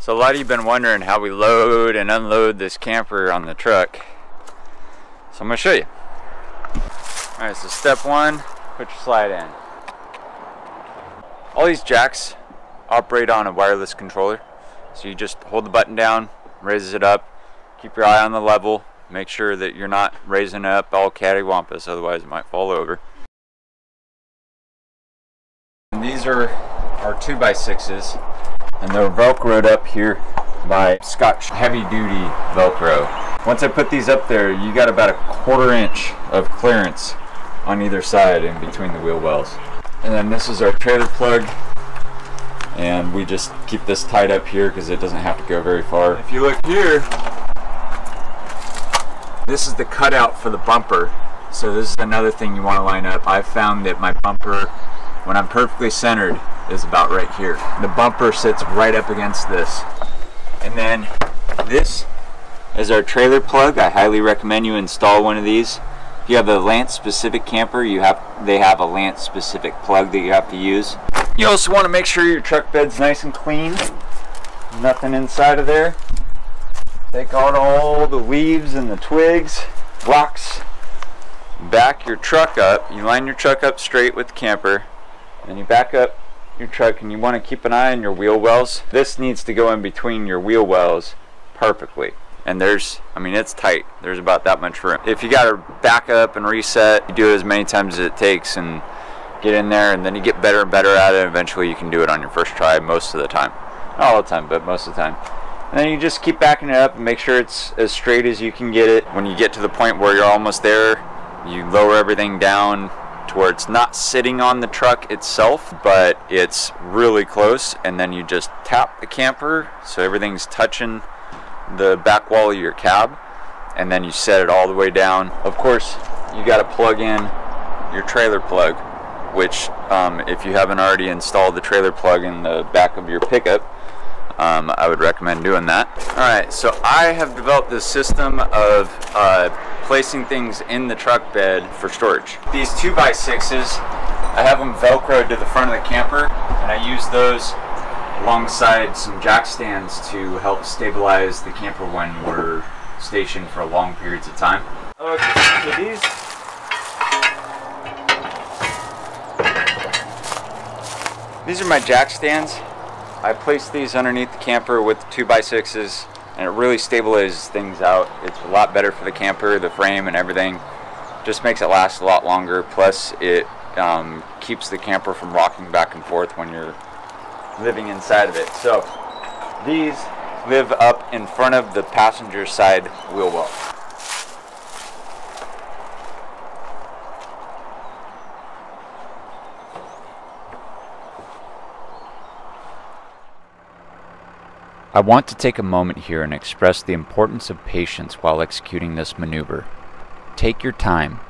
So a lot of you have been wondering how we load and unload this camper on the truck. So I'm going to show you. Alright, so step one, put your slide in. All these jacks operate on a wireless controller. So you just hold the button down, raises it up, keep your eye on the level, make sure that you're not raising it up all cattywampus, otherwise it might fall over. And these are our 2x6s, and they're velcroed up here by Scotch heavy duty velcro. Once I put these up there, you got about a 1/4 inch of clearance on either side in between the wheel wells. And then this is our trailer plug, and we just keep this tied up here because it doesn't have to go very far. If you look here, this is the cutout for the bumper. So this is another thing you want to line up. I found that my bumper, when I'm perfectly centered, is about right here. The bumper sits right up against this. And then this is our trailer plug. I highly recommend you install one of these. If you have a Lance specific camper, they have a Lance specific plug that you have to use. You also want to make sure your truck bed's nice and clean. Nothing inside of there. Take out all the leaves and the twigs, rocks. Back your truck up. You line your truck up straight with the camper. Then you back up your truck, and you want to keep an eye on your wheel wells. This needs to go in between your wheel wells perfectly. And it's tight. There's about that much room. If you got to back up and reset, you do it as many times as it takes and get in there, and then you get better and better at it. Eventually you can do it on your first try most of the time. Not all the time, but most of the time. And then you just keep backing it up and make sure it's as straight as you can get it. When you get to the point where you're almost there, you lower everything down to where it's not sitting on the truck itself, but it's really close, and then you just tap the camper so everything's touching the back wall of your cab, and then you set it all the way down. Of course, you got to plug in your trailer plug, which if you haven't already installed the trailer plug in the back of your pickup, I would recommend doing that. Alright, so I have developed this system of placing things in the truck bed for storage. These 2x6s, I have them velcroed to the front of the camper, and I use those alongside some jack stands to help stabilize the camper when we're stationed for long periods of time. Okay, so these are my jack stands. I place these underneath the camper with 2x6s, and it really stabilizes things out. It's a lot better for the camper, the frame and everything. Just makes it last a lot longer, plus it keeps the camper from rocking back and forth when you're living inside of it. So these live up in front of the passenger side wheel well. I want to take a moment here and express the importance of patience while executing this maneuver. Take your time.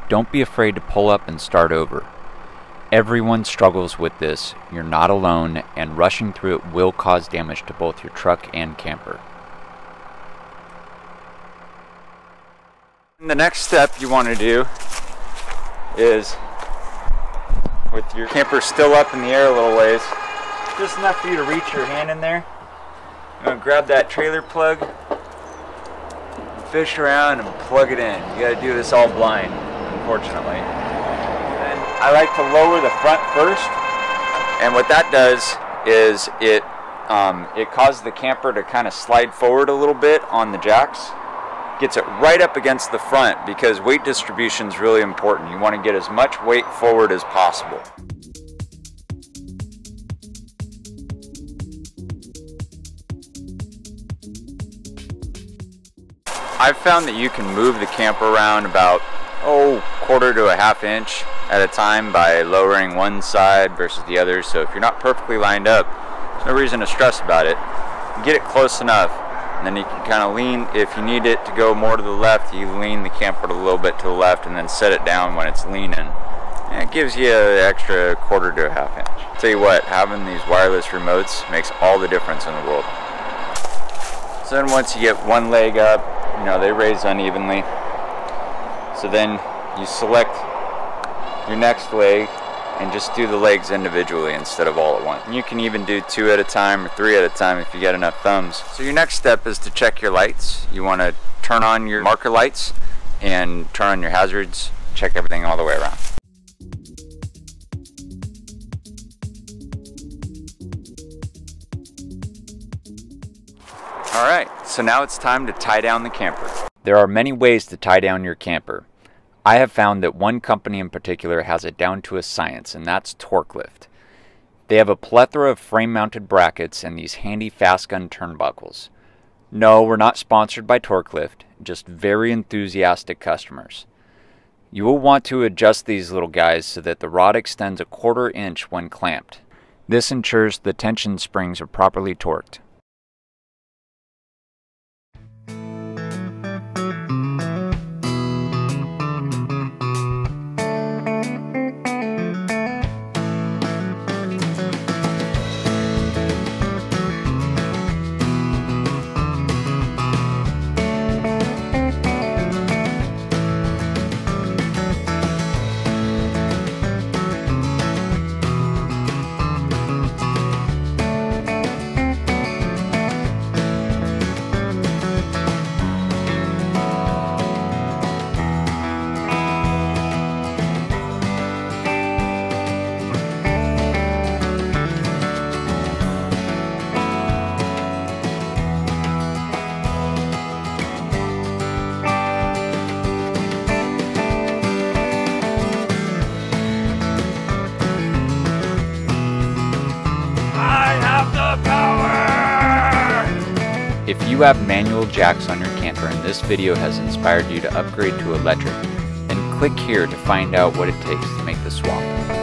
Don't be afraid to pull up and start over. Everyone struggles with this. You're not alone, and rushing through it will cause damage to both your truck and camper. And the next step you want to do is, with your camper still up in the air a little ways, just enough for you to reach your hand in there, you're going to grab that trailer plug, fish around and plug it in. You got to do this all blind, unfortunately. I like to lower the front first, and what that does is it causes the camper to kind of slide forward a little bit on the jacks. Gets it right up against the front, because weight distribution is really important. You want to get as much weight forward as possible. I've found that you can move the camper around about 1/4 to a 1/2 inch at a time by lowering one side versus the other. So if you're not perfectly lined up, there's no reason to stress about it. You get it close enough, and then you can kind of lean. If you need it to go more to the left, you lean the camper a little bit to the left and then set it down when it's leaning. And it gives you an extra 1/4 to a 1/2 inch. I'll tell you what, having these wireless remotes makes all the difference in the world. So then once you get one leg up, they raise unevenly. So then you select your next leg, and just do the legs individually instead of all at once. And you can even do 2 at a time or 3 at a time if you get enough thumbs. So your next step is to check your lights. You want to turn on your marker lights and turn on your hazards, check everything all the way around. Alright, so now it's time to tie down the camper. There are many ways to tie down your camper. I have found that one company in particular has it down to a science, and that's Torque Lift. They have a plethora of frame-mounted brackets and these handy fast gun turnbuckles. No, we're not sponsored by Torque Lift, just very enthusiastic customers. You will want to adjust these little guys so that the rod extends a 1/4 inch when clamped. This ensures the tension springs are properly torqued. If you have manual jacks on your camper and this video has inspired you to upgrade to electric, then click here to find out what it takes to make the swap.